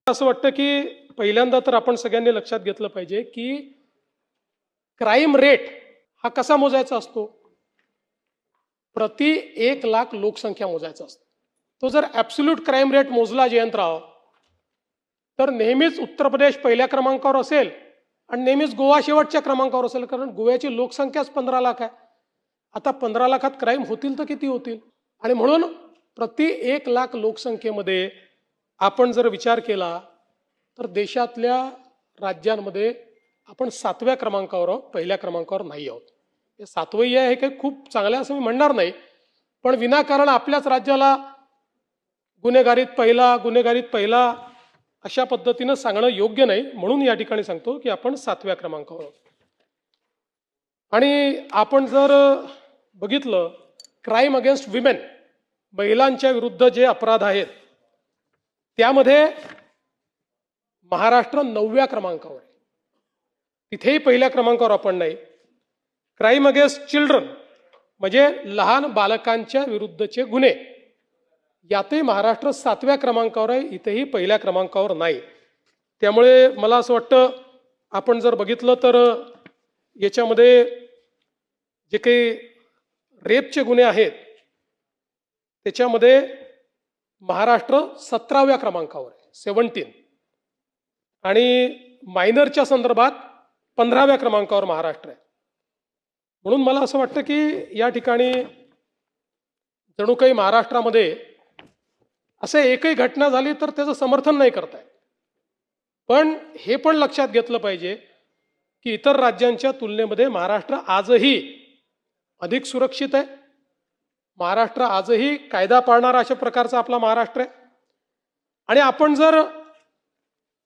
असं वाटतं की पहिल्यांदा तर आपण सगळ्यांनी लक्षात घेतलं पाहिजे की क्राइम रेट हा कसा मोजायचा असतो? प्रति 1 लाख लोकसंख्या मोजायचा असतो. तो जर ॲब्सोल्यूट क्राइम रेट मोजला जयंतराव तर नेहमीच उत्तर प्रदेश पहिल्या क्रमांकावर असेल आणि नेहमीच गोवा शेवटच्या क्रमांकावर असेल, कारण गोव्याची लोकसंख्याच 15 लाख आहे. आता 15 लाखात क्राइम होतील तर किती होतील? आणि म्हणून प्रति 1 लाख लोकसंख्येमध्ये आपण जर विचार केला तर देशातल्या राज्यांमध्ये आपण 7व्या क्रमांकावर आहोत, पहिल्या क्रमांकावर नाही आहोत. हे 7वं आहे हे काही खूप चांगलं असं मी म्हणणार नाही, पण विनाकारण आपल्याच राज्याला गुन्हेगारीत पहिला अशा पद्धतीनं सांगणं योग्य नाही. म्हणून या ठिकाणी सांगतो की आपण 7व्या क्रमांकावर आहोत. आणि आपण जर बघितलं क्राईम अगेन्स्ट विमेन, महिलांच्या विरुद्ध जे अपराध आहेत त्यामध्ये महाराष्ट्र 9व्या क्रमांकावर आहे. तिथेही पहिल्या क्रमांकावर आपण नाही. क्राईम अगेन्स्ट चिल्ड्रन म्हणजे लहान बालकांच्या विरुद्धचे गुन्हे, यातही महाराष्ट्र 7व्या क्रमांकावर आहे, इथेही पहिल्या क्रमांकावर नाही. त्यामुळे मला असं वाटतं आपण जर बघितलं तर याच्यामध्ये जे काही रेपचे गुन्हे आहेत त्याच्यामध्ये महाराष्ट्र 17व्या क्रमांकावर आहे, 17. आणि मायनरच्या संदर्भात 15व्या क्रमांकावर महाराष्ट्र आहे. म्हणून मला असं वाटतं की या ठिकाणी जणू काही महाराष्ट्रामध्ये असं एकही घटना झाली तर त्याचं समर्थन नाही करताय. पण हे पण लक्षात घेतलं पाहिजे की इतर राज्यांच्या तुलनेमध्ये महाराष्ट्र आजही अधिक सुरक्षित आहे. महाराष्ट्र आजही कायदा पाळणारा अशा प्रकारचा आपला महाराष्ट्र आहे. आणि आपण जर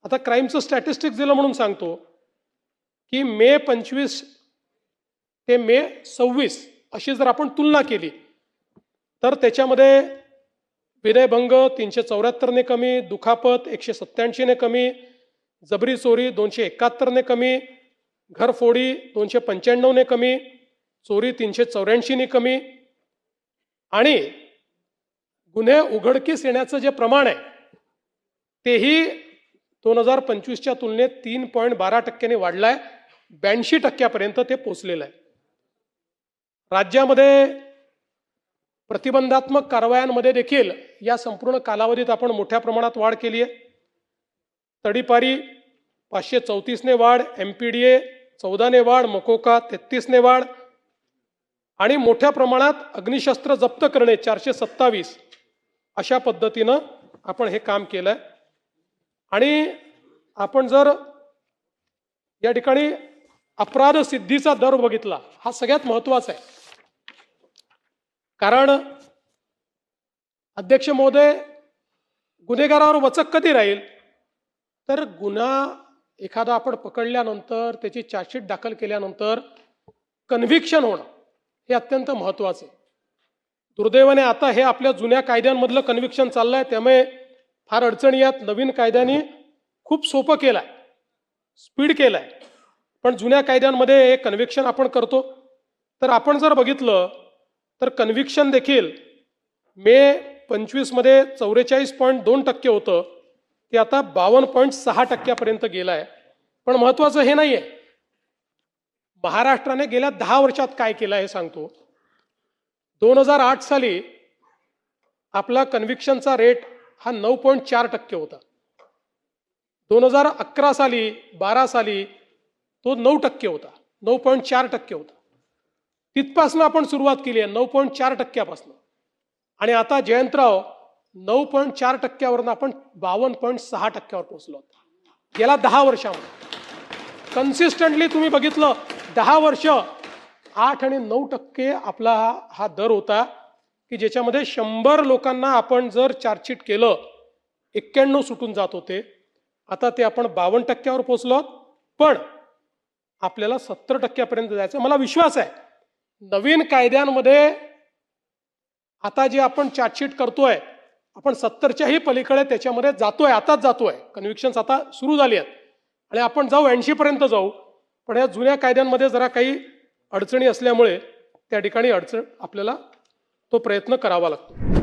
आता क्राईमचं स्टॅटिस्टिक्स दिलं म्हणून सांगतो की मे 25 ते मे 26 अशी जर आपण तुलना केली तर त्याच्यामध्ये विनयभंग 374ने कमी, दुखापत 187ने कमी, जबरी चोरी 271ने कमी, घरफोडी 295ने कमी, चोरी 384ने कमी. आणि गुन्हे उघडकीस येण्याचं जे प्रमाण आहे तेही 2025च्या तुलनेत 3.12% वाढलंय, 82% ते पोचलेलं आहे. राज्यामध्ये प्रतिबंधात्मक कारवायांमध्ये देखील या संपूर्ण कालावधीत आपण मोठ्या प्रमाणात वाढ केली आहे. तडीपारी 534ने वाढ, MPDA 14ने वाढ, मकोका 33ने वाढ आणि मोठ्या प्रमाणात अग्निशस्त्र जप्त करणे 427 अशा पद्धतीनं आपण हे काम केलंय. आणि आपण जर या ठिकाणी अपराध सिद्धीचा दर बघितला, हा सगळ्यात महत्वाचा आहे. कारण अध्यक्ष महोदय, गुन्हेगारावर वचक कधी राहील तर गुन्हा एखादा आपण पकडल्यानंतर त्याची चार्जशीट दाखल केल्यानंतर कन्व्हिक्शन होणं हे अत्यंत महत्वाचं आहे. दुर्दैवाने आता हे आपल्या जुन्या कायद्यांमधलं कन्व्हिक्शन चाललंय, त्यामुळे फार अडचणी यात. नवीन कायद्याने खूप सोपं केलंय, स्पीड केलंय. पण जुन्या कायद्यांमध्ये हे कन्व्हिक्शन आपण करतो. तर आपण जर बघितलं तर कन्व्हिक्शन देखील मे 25 मध्ये 44.2% होतं, ते आता 52.6% गेलं आहे. पण महत्वाचं हे नाही आहे, महाराष्ट्राने गेल्या 10 वर्षात काय केलं हे सांगतो. 2008 साली आपला कन्व्हिक्शनचा रेट हा 9.4% होता. 2011 साली 12 साली तो 9% होता, 9.4% होता. तिथपासून आपण सुरुवात केली आहे 9.4%पासून. आणि आता जयंतराव 9.4%वरून आपण 52.6%वर पोहोचलो. गेल्या 10 वर्षामध्ये कन्सिस्टंटली तुम्ही बघितलं 10 वर्ष 8 आणि 9% आपला हा दर होता की ज्याच्यामध्ये 100 लोकांना आपण जर चार्जशीट केलं 91 सुटून जात होते. आता ते आपण 52%वर पोहोचलो. पण आपल्याला 70%पर्यंत जायचं. मला विश्वास आहे नवीन कायद्यांमध्ये आता जे आपण चार्जशीट करतोय आपण 70च्याही पलीकडे त्याच्यामध्ये जातोय, आताच जातोय. कन्व्हिक्शन्स आता सुरू झाली आहेत आणि आपण जाऊ 80 पर्यंत जाऊ. पण या जुन्या कायद्यांमध्ये जरा काही अडचणी असल्यामुळे त्या ठिकाणी आपल्याला तो प्रयत्न करावा लागतो.